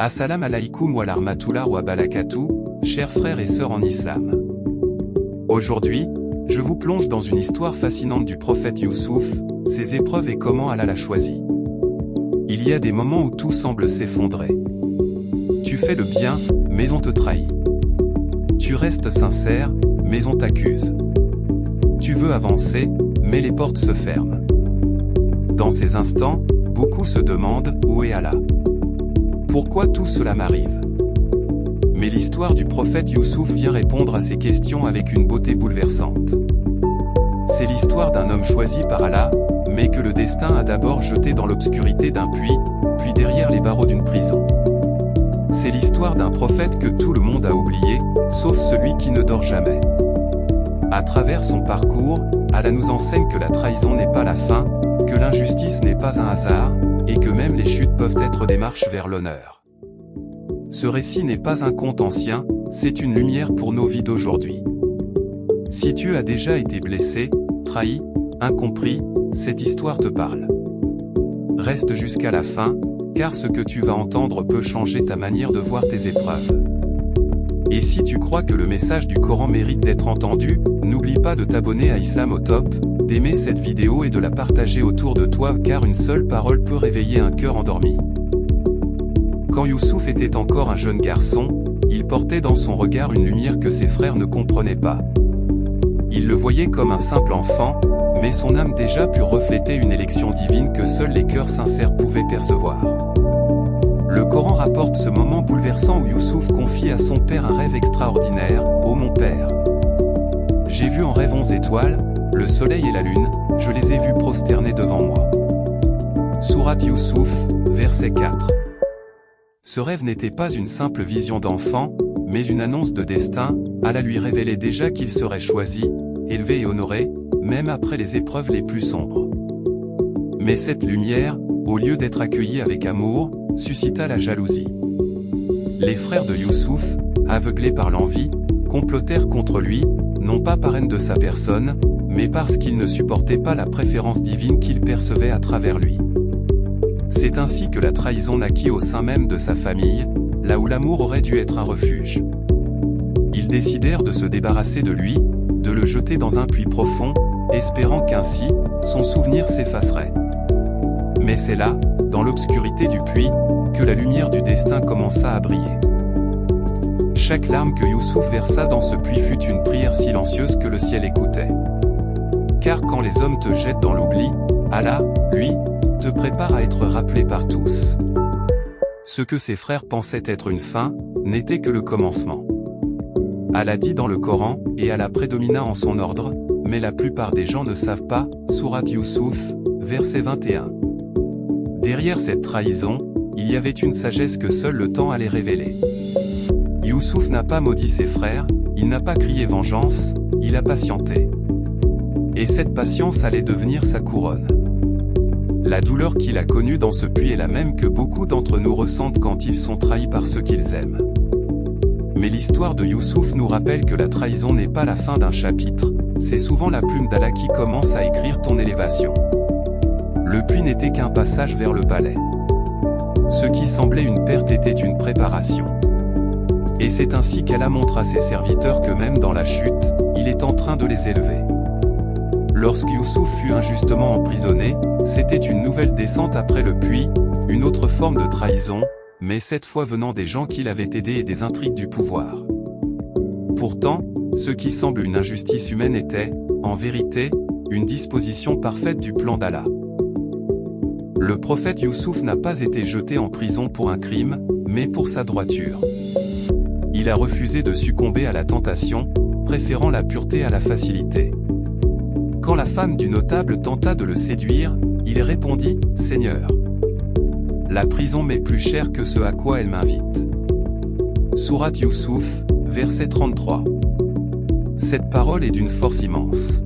Assalamu alaikum wa rahmatullah wa barakatuh, chers frères et sœurs en islam. Aujourd'hui, je vous plonge dans une histoire fascinante du prophète Youssouf, ses épreuves et comment Allah l'a choisi. Il y a des moments où tout semble s'effondrer. Tu fais le bien, mais on te trahit. Tu restes sincère, mais on t'accuse. Tu veux avancer, mais les portes se ferment. Dans ces instants, beaucoup se demandent « Où est Allah ? Pourquoi tout cela m'arrive ?» Mais l'histoire du prophète Youssouf vient répondre à ces questions avec une beauté bouleversante. C'est l'histoire d'un homme choisi par Allah, mais que le destin a d'abord jeté dans l'obscurité d'un puits, puis derrière les barreaux d'une prison. C'est l'histoire d'un prophète que tout le monde a oublié, sauf celui qui ne dort jamais. À travers son parcours, Allah nous enseigne que la trahison n'est pas la fin, que l'injustice n'est pas un hasard, et que même les chutes peuvent être des marches vers l'honneur. Ce récit n'est pas un conte ancien, c'est une lumière pour nos vies d'aujourd'hui. Si tu as déjà été blessé, trahi, incompris, cette histoire te parle. Reste jusqu'à la fin, car ce que tu vas entendre peut changer ta manière de voir tes épreuves. Et si tu crois que le message du Coran mérite d'être entendu, n'oublie pas de t'abonner à Islam au Top, d'aimer cette vidéo et de la partager autour de toi car une seule parole peut réveiller un cœur endormi. Quand Youssouf était encore un jeune garçon, il portait dans son regard une lumière que ses frères ne comprenaient pas. Il le voyait comme un simple enfant, mais son âme déjà put refléter une élection divine que seuls les cœurs sincères pouvaient percevoir. Le Coran rapporte ce moment bouleversant où Youssouf confie à son père un rêve extraordinaire. « Ô mon père, j'ai vu en rêve 11 étoiles, le soleil et la lune, je les ai vus prosternés devant moi. » Sourate Youssouf, verset 4. Ce rêve n'était pas une simple vision d'enfant, mais une annonce de destin. Allah lui révélait déjà qu'il serait choisi, élevé et honoré, même après les épreuves les plus sombres. Mais cette lumière, au lieu d'être accueillie avec amour, suscita la jalousie. Les frères de Youssouf, aveuglés par l'envie, complotèrent contre lui, non pas par haine de sa personne, mais parce qu'ils ne supportaient pas la préférence divine qu'ils percevaient à travers lui. C'est ainsi que la trahison naquit au sein même de sa famille, là où l'amour aurait dû être un refuge. Ils décidèrent de se débarrasser de lui, de le jeter dans un puits profond, espérant qu'ainsi, son souvenir s'effacerait. Mais c'est là, dans l'obscurité du puits, que la lumière du destin commença à briller. Chaque larme que Youssouf versa dans ce puits fut une prière silencieuse que le ciel écoutait. Car quand les hommes te jettent dans l'oubli, Allah, lui, te prépare à être rappelé par tous. Ce que ses frères pensaient être une fin, n'était que le commencement. Allah dit dans le Coran, et Allah prédomina en son ordre, mais la plupart des gens ne savent pas, Sourate Youssouf, verset 21. Derrière cette trahison, il y avait une sagesse que seul le temps allait révéler. Youssouf n'a pas maudit ses frères, il n'a pas crié vengeance, il a patienté. Et cette patience allait devenir sa couronne. La douleur qu'il a connue dans ce puits est la même que beaucoup d'entre nous ressentent quand ils sont trahis par ceux qu'ils aiment. Mais l'histoire de Youssouf nous rappelle que la trahison n'est pas la fin d'un chapitre, c'est souvent la plume d'Allah qui commence à écrire ton élévation. Le puits n'était qu'un passage vers le palais. Ce qui semblait une perte était une préparation. Et c'est ainsi qu'Allah montre à ses serviteurs que même dans la chute, il est en train de les élever. Lorsque Youssouf fut injustement emprisonné, c'était une nouvelle descente après le puits, une autre forme de trahison, mais cette fois venant des gens qui l'avaient aidé et des intrigues du pouvoir. Pourtant, ce qui semble une injustice humaine était, en vérité, une disposition parfaite du plan d'Allah. Le prophète Youssouf n'a pas été jeté en prison pour un crime, mais pour sa droiture. Il a refusé de succomber à la tentation, préférant la pureté à la facilité. Quand la femme du notable tenta de le séduire, il répondit « Seigneur, la prison m'est plus chère que ce à quoi elle m'invite. » Sourate Youssouf, verset 33. Cette parole est d'une force immense.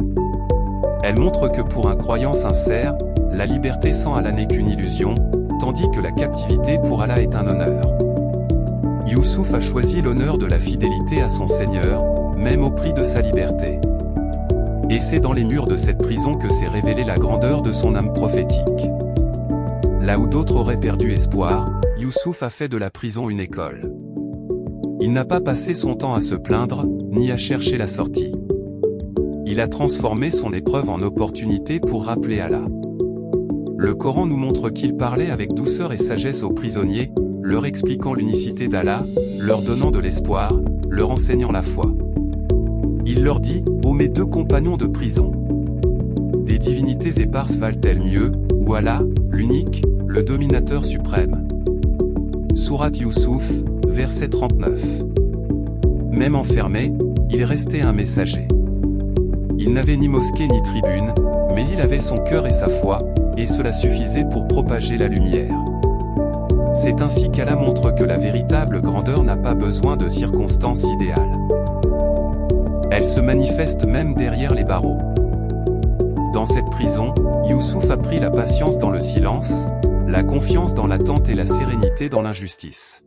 Elle montre que pour un croyant sincère, la liberté sans Allah n'est qu'une illusion, tandis que la captivité pour Allah est un honneur. Youssouf a choisi l'honneur de la fidélité à son Seigneur, même au prix de sa liberté. Et c'est dans les murs de cette prison que s'est révélée la grandeur de son âme prophétique. Là où d'autres auraient perdu espoir, Youssouf a fait de la prison une école. Il n'a pas passé son temps à se plaindre, ni à chercher la sortie. Il a transformé son épreuve en opportunité pour rappeler Allah. Le Coran nous montre qu'il parlait avec douceur et sagesse aux prisonniers, leur expliquant l'unicité d'Allah, leur donnant de l'espoir, leur enseignant la foi. Il leur dit, ô mes deux compagnons de prison, des divinités éparses valent-elles mieux, ou Allah, l'unique, le dominateur suprême. Sourate Youssouf, verset 39. Même enfermé, il restait un messager. Il n'avait ni mosquée ni tribune, mais il avait son cœur et sa foi, et cela suffisait pour propager la lumière. C'est ainsi qu'Allah montre que la véritable grandeur n'a pas besoin de circonstances idéales. Elle se manifeste même derrière les barreaux. Dans cette prison, Youssouf a pris la patience dans le silence, la confiance dans l'attente et la sérénité dans l'injustice.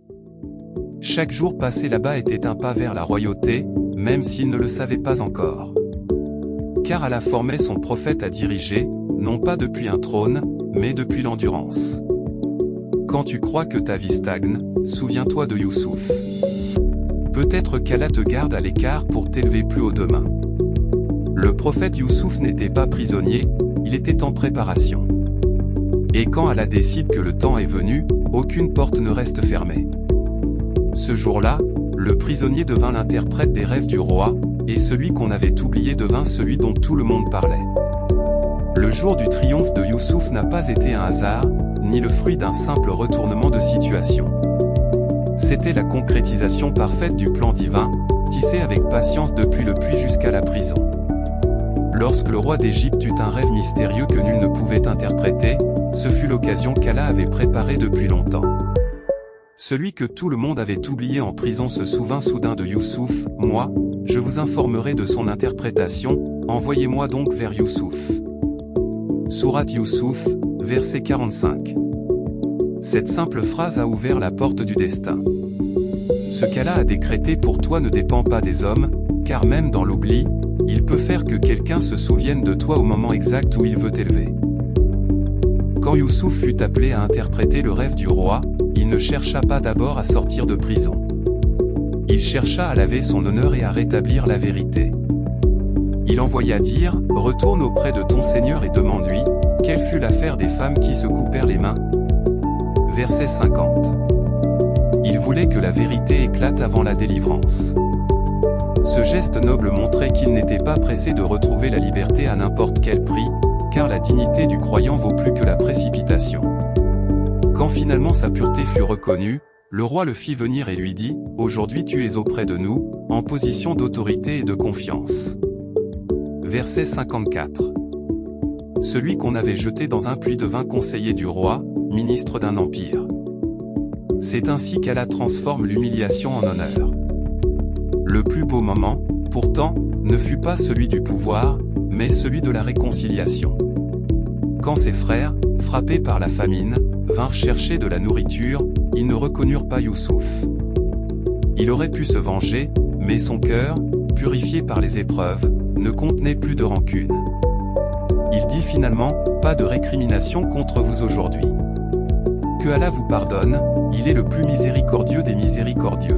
Chaque jour passé là-bas était un pas vers la royauté, même s'il ne le savait pas encore. Car Allah formait son prophète à diriger, non pas depuis un trône, mais depuis l'endurance. Quand tu crois que ta vie stagne, souviens-toi de Youssouf. Peut-être qu'Allah te garde à l'écart pour t'élever plus haut demain. Le prophète Youssouf n'était pas prisonnier, il était en préparation. Et quand Allah décide que le temps est venu, aucune porte ne reste fermée. Ce jour-là, le prisonnier devint l'interprète des rêves du roi, et celui qu'on avait oublié devint celui dont tout le monde parlait. Le jour du triomphe de Youssouf n'a pas été un hasard, ni le fruit d'un simple retournement de situation. C'était la concrétisation parfaite du plan divin, tissé avec patience depuis le puits jusqu'à la prison. Lorsque le roi d'Égypte eut un rêve mystérieux que nul ne pouvait interpréter, ce fut l'occasion qu'Allah avait préparée depuis longtemps. Celui que tout le monde avait oublié en prison se souvint soudain de Youssouf. Moi, je vous informerai de son interprétation, envoyez-moi donc vers Youssouf. Sourate Youssouf, verset 45. Cette simple phrase a ouvert la porte du destin. Ce qu'Allah a décrété pour toi ne dépend pas des hommes, car même dans l'oubli, il peut faire que quelqu'un se souvienne de toi au moment exact où il veut t'élever. Quand Youssouf fut appelé à interpréter le rêve du roi, il ne chercha pas d'abord à sortir de prison. Il chercha à laver son honneur et à rétablir la vérité. Il envoya dire, « Retourne auprès de ton Seigneur et demande-lui, quelle fut l'affaire des femmes qui se coupèrent les mains ?» Verset 50. Il voulait que la vérité éclate avant la délivrance. Ce geste noble montrait qu'il n'était pas pressé de retrouver la liberté à n'importe quel prix, car la dignité du croyant vaut plus que la précipitation. Quand finalement sa pureté fut reconnue, le roi le fit venir et lui dit, « Aujourd'hui tu es auprès de nous, en position d'autorité et de confiance. » Verset 54. Celui qu'on avait jeté dans un puits devint conseiller du roi, ministre d'un empire. C'est ainsi qu'Allah transforme l'humiliation en honneur. Le plus beau moment, pourtant, ne fut pas celui du pouvoir, mais celui de la réconciliation. Quand ses frères, frappés par la famine, vinrent chercher de la nourriture, ils ne reconnurent pas Youssouf. Il aurait pu se venger, mais son cœur, purifié par les épreuves, ne contenait plus de rancune. Il dit finalement, « Pas de récrimination contre vous aujourd'hui. Que Allah vous pardonne, il est le plus miséricordieux des miséricordieux. »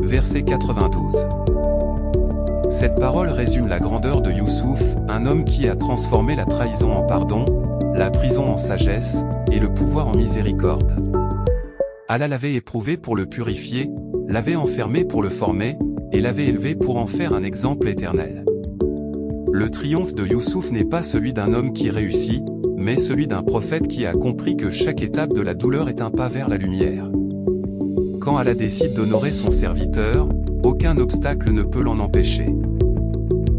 Verset 92. Cette parole résume la grandeur de Youssouf, un homme qui a transformé la trahison en pardon, la prison en sagesse, et le pouvoir en miséricorde. Allah l'avait éprouvé pour le purifier, l'avait enfermé pour le former, et l'avait élevé pour en faire un exemple éternel. Le triomphe de Youssouf n'est pas celui d'un homme qui réussit, mais celui d'un prophète qui a compris que chaque étape de la douleur est un pas vers la lumière. Quand Allah décide d'honorer son serviteur, aucun obstacle ne peut l'en empêcher.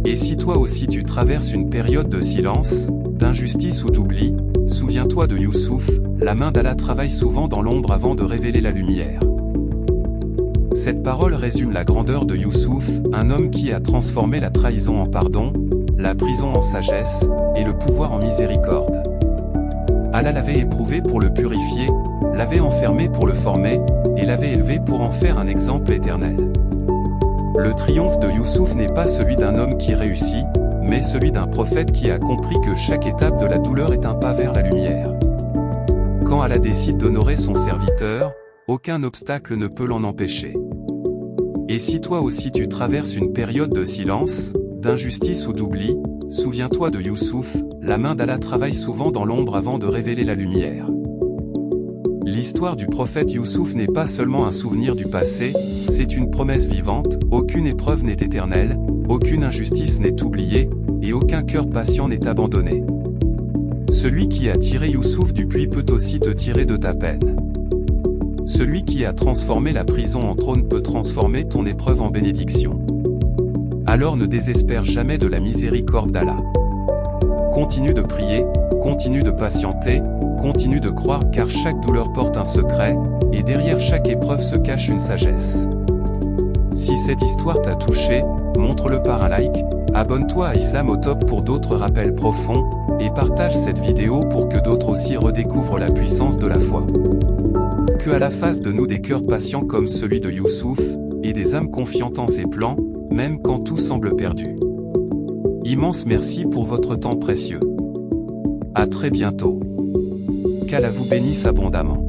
Et si toi aussi tu traverses une période de silence, d'injustice ou d'oubli, souviens-toi de Youssouf, la main d'Allah travaille souvent dans l'ombre avant de révéler la lumière. Cette parole résume la grandeur de Youssouf, un homme qui a transformé la trahison en pardon, la prison en sagesse, et le pouvoir en miséricorde. Allah l'avait éprouvé pour le purifier, l'avait enfermé pour le former, et l'avait élevé pour en faire un exemple éternel. Le triomphe de Youssouf n'est pas celui d'un homme qui réussit, mais celui d'un prophète qui a compris que chaque étape de la douleur est un pas vers la lumière. Quand Allah décide d'honorer son serviteur, aucun obstacle ne peut l'en empêcher. Et si toi aussi tu traverses une période de silence, d'injustice ou d'oubli, souviens-toi de Youssouf, la main d'Allah travaille souvent dans l'ombre avant de révéler la lumière. L'histoire du prophète Youssouf n'est pas seulement un souvenir du passé, c'est une promesse vivante, aucune épreuve n'est éternelle, aucune injustice n'est oubliée, et aucun cœur patient n'est abandonné. Celui qui a tiré Youssouf du puits peut aussi te tirer de ta peine. Celui qui a transformé la prison en trône peut transformer ton épreuve en bénédiction. Alors ne désespère jamais de la miséricorde d'Allah. Continue de prier, continue de patienter, continue de croire car chaque douleur porte un secret, et derrière chaque épreuve se cache une sagesse. Si cette histoire t'a touché, montre-le par un like, abonne-toi à Islam au top pour d'autres rappels profonds, et partage cette vidéo pour que d'autres aussi redécouvrent la puissance de la foi. Que Allah fasse de nous des cœurs patients comme celui de Youssouf, et des âmes confiantes en ses plans, même quand tout semble perdu. Immense merci pour votre temps précieux. À très bientôt. Qu'Allah vous bénisse abondamment.